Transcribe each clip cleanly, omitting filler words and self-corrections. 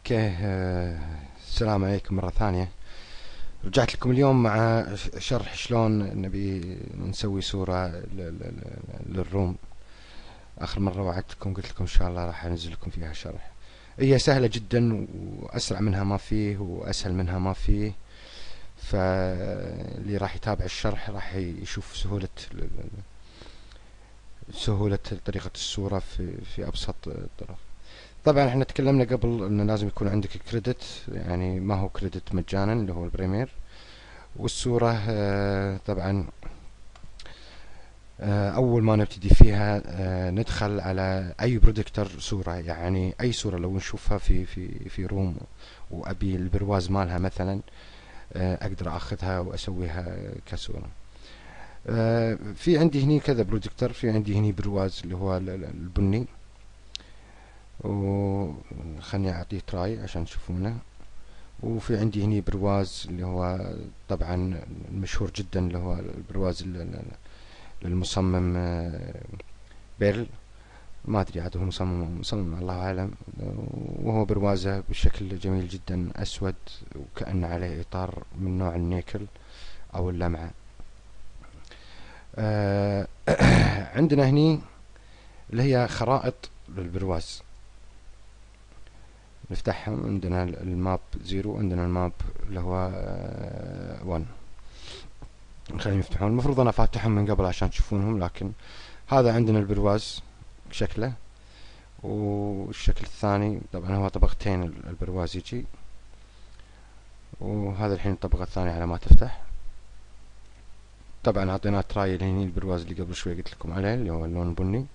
اوكي. السلام عليكم مرة ثانية. رجعت لكم اليوم مع شرح شلون نبي نسوي صورة للروم. اخر مرة وعدتكم قلت لكم ان شاء الله راح انزل لكم فيها شرح. هي سهلة جدا، واسرع منها ما فيه واسهل منها ما فيه. فاللي راح يتابع الشرح راح يشوف سهولة طريقة الصورة في ابسط طرق. طبعا احنا تكلمنا قبل انه لازم يكون عندك كريدت، يعني ما هو كريدت مجانا اللي هو البريمير. والصورة طبعا اول ما نبتدي فيها ندخل على اي برودكتر صورة، يعني اي صورة لو نشوفها في روم وابي البرواز مالها مثلا، اقدر اخذها واسويها كصورة. في عندي هني كذا برودكتر، في عندي هني برواز اللي هو البني، وخلني اعطيه تراي عشان تشوفونه. وفي عندي هني برواز اللي هو طبعا المشهور جدا اللي هو البرواز للمصمم بيرل. ما ادري عاد هو مصمم الله اعلم. وهو بروازه بشكل جميل جدا، اسود وكأن عليه اطار من نوع النيكل او اللمعة. عندنا هني اللي هي خرائط للبرواز، نفتحهم. عندنا الماب 0، عندنا الماب اللي هو 1. نخليهم يفتحون. المفروض انا فاتحهم من قبل عشان تشوفونهم، لكن هذا عندنا البرواز شكله. والشكل الثاني طبعا هو طبقتين البرواز يجي. وهذا الحين الطبقة الثانية على ما تفتح. طبعا اعطيناه ترايل هني البرواز اللي قبل شوي قلت لكم عليه اللي هو اللون البني.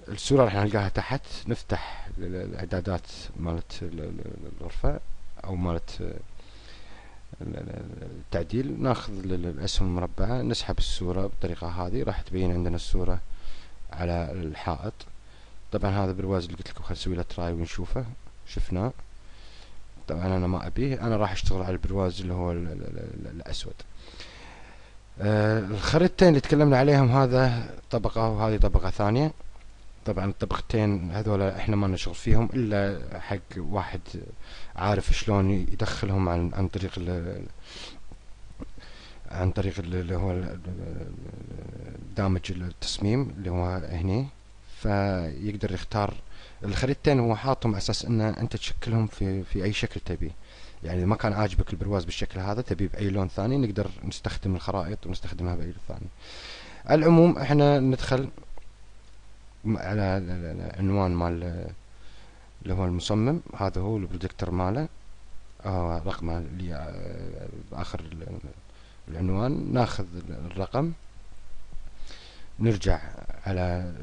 الصورة راح نلقاها تحت. نفتح الاعدادات مالت الغرفة او مالت التعديل، ناخذ الاسهم المربعة، نسحب الصورة بالطريقة هذه، راح تبين عندنا الصورة على الحائط. طبعا هذا برواز اللي قلت لكم خلينا نسوي له تراي ونشوفه. شفناه. طبعا انا ما ابيه، انا راح اشتغل على البرواز اللي هو الاسود. الخريطتين اللي تكلمنا عليهم هذا طبقة وهذه طبقة ثانية. طبعا الطبقتين هذول احنا ما نشغل فيهم الا حق واحد عارف شلون يدخلهم عن طريق اللي هو دامج التصميم اللي هو هني. فيقدر يختار الخريطتين، هو حاطهم على اساس ان انت تشكلهم في اي شكل تبيه. يعني اذا ما كان عاجبك البرواز بالشكل هذا تبيه باي لون ثاني، نقدر نستخدم الخرائط ونستخدمها باي لون ثاني. على العموم احنا ندخل على العنوان مال اللي هو المصمم، هذا هو البرودكتور ماله، رقمه اللي باخر العنوان. ناخذ الرقم، نرجع على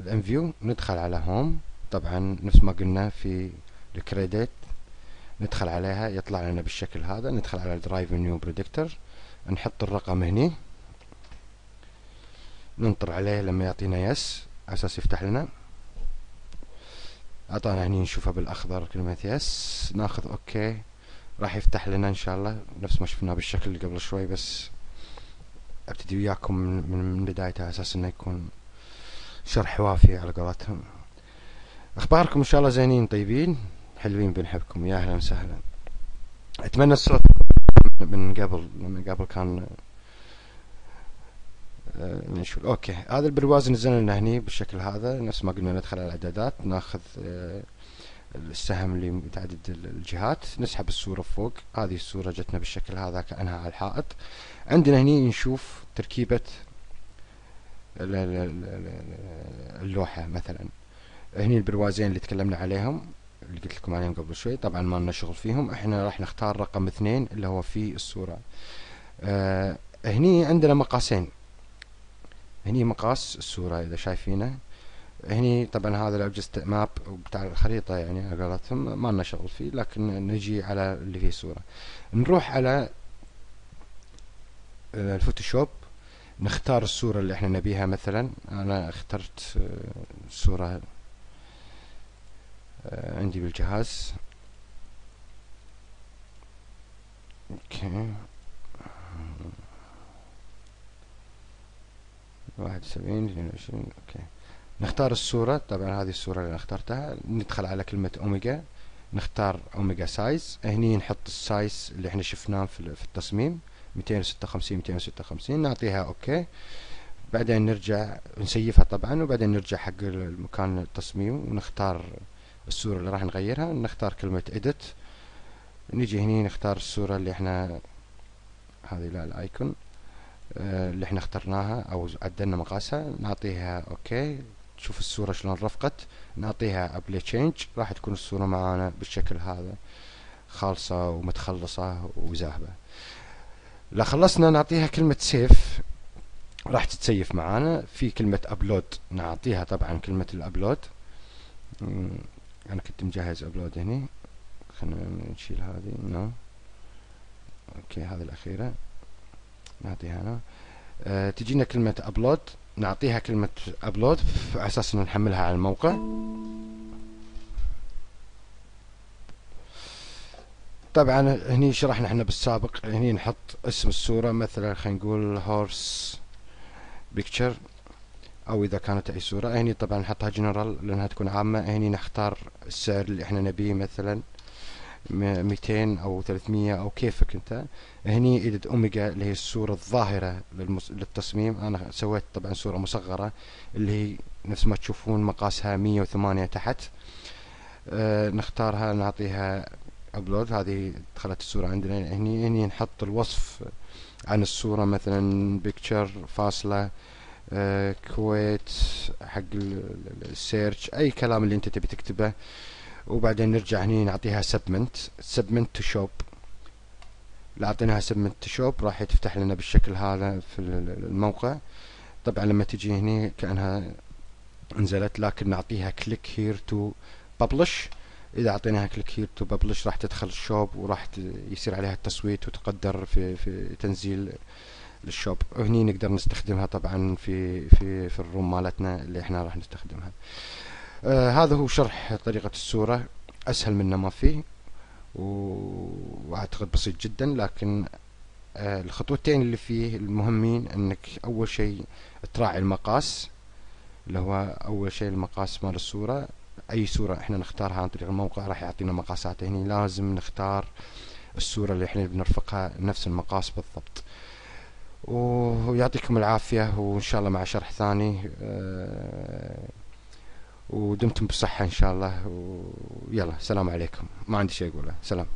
الانفيو، ندخل على هوم. طبعا نفس ما قلنا في الكريدت ندخل عليها يطلع لنا بالشكل هذا. ندخل على درايف نيو برودكتور، نحط الرقم هني، ننطر عليه لما يعطينا يس على اساس يفتح لنا. اعطانا هني نشوفها بالاخضر كلمة يس، ناخذ اوكي. راح يفتح لنا ان شاء الله نفس ما شفناه بالشكل اللي قبل شوي، بس ابتدي وياكم من بدايته على اساس انه يكون شرح وافي على قولتهم. اخباركم ان شاء الله زينين طيبين حلوين، بنحبكم. يا اهلا وسهلا. اتمنى الصوت من قبل كان نشوف. اوكي، هذا البرواز نزلنا لنا هني بالشكل هذا. نفس ما قلنا ندخل على الاعدادات، ناخذ السهم اللي متعدد الجهات، نسحب الصورة فوق. هذه الصورة جتنا بالشكل هذا كأنها على الحائط. عندنا هني نشوف تركيبة اللوحة مثلا. هني البروازين اللي تكلمنا عليهم اللي قلت لكم عليهم قبل شوي، طبعا ما لنا شغل فيهم. احنا راح نختار رقم 2 اللي هو في الصورة. هني عندنا مقاسين. هني مقاس الصورة اذا شايفينه. هني طبعا هذا الاوبجكت ماب بتاع الخريطة، يعني على قولتهم ما لنا شغل فيه، لكن نجي على اللي فيه صورة. نروح على الفوتوشوب، نختار الصورة اللي احنا نبيها. مثلا انا اخترت صورة عندي بالجهاز. اوكي، 71 22. اوكي، نختار الصورة. طبعا هذه الصورة اللي انا اخترتها. ندخل على كلمة اوميجا، نختار اوميجا سايز. هني نحط السايز اللي احنا شفناه في التصميم 256 256، نعطيها اوكي. بعدين نرجع نسيفها طبعا، وبعدين نرجع حق المكان التصميم ونختار الصورة اللي راح نغيرها. نختار كلمة edit، نيجي هني نختار الصورة اللي احنا هذه لا الايكون اللي احنا اخترناها او عدلنا مقاسها، نعطيها اوكي. تشوف الصورة شلون رفقت. نعطيها ابلي تشينج، راح تكون الصورة معانا بالشكل هذا، خالصة ومتخلصة وزاهبة. لا خلصنا نعطيها كلمة سيف، راح تتسيف معانا. في كلمة ابلود نعطيها طبعا كلمة الابلود. انا كنت مجهز ابلود هني، خلينا نشيل هذه نو. اوكي هذه الاخيرة نعطيها هنا. تجينا كلمة ابلود، نعطيها كلمة ابلود على اساس ان نحملها على الموقع. طبعا هني شرحنا احنا بالسابق، هني نحط اسم الصورة مثلا خلينا نقول هورس بيكتشر، او اذا كانت اي صورة. هني طبعا نحطها جنرال لانها تكون عامة. هني نختار السعر اللي احنا نبيه، مثلا 200 او 300 او كيفك انت. هني ايديت اوميجا اللي هي الصورة الظاهرة للتصميم. انا سويت طبعا صورة مصغرة اللي هي نفس ما تشوفون مقاسها 108 تحت. نختارها نعطيها ابلود. هذه دخلت الصورة عندنا. هني نحط الوصف عن الصورة، مثلا بيكتشر فاصلة كويت حق السيرش، اي كلام اللي انت تبي تكتبه. وبعدين نرجع هني نعطيها سبمنت تو شوب. لو اعطيناها سبمنت تو شوب راح تفتح لنا بالشكل هذا في الموقع. طبعا لما تجي هني كأنها نزلت، لكن نعطيها كليك هير تو ببلش. اذا اعطيناها كليك هير تو ببلش راح تدخل الشوب، وراح يصير عليها التصويت وتقدر في تنزيل للشوب. وهني نقدر نستخدمها طبعا في الروم مالتنا اللي احنا راح نستخدمها. هذا هو شرح طريقة الصورة، اسهل منه ما فيه، واعتقد بسيط جدا. لكن الخطوتين اللي فيه المهمين انك اول شيء تراعي المقاس، اللي هو اول شيء المقاس مال الصورة. اي صورة احنا نختارها عن طريق الموقع راح يعطينا مقاسات. هني لازم نختار الصورة اللي احنا بنرفقها نفس المقاس بالضبط. ويعطيكم العافية، وإن شاء الله مع شرح ثاني. ودمتم بصحة إن شاء الله. ويلا سلام عليكم، ما عندي شيء أقوله. سلام.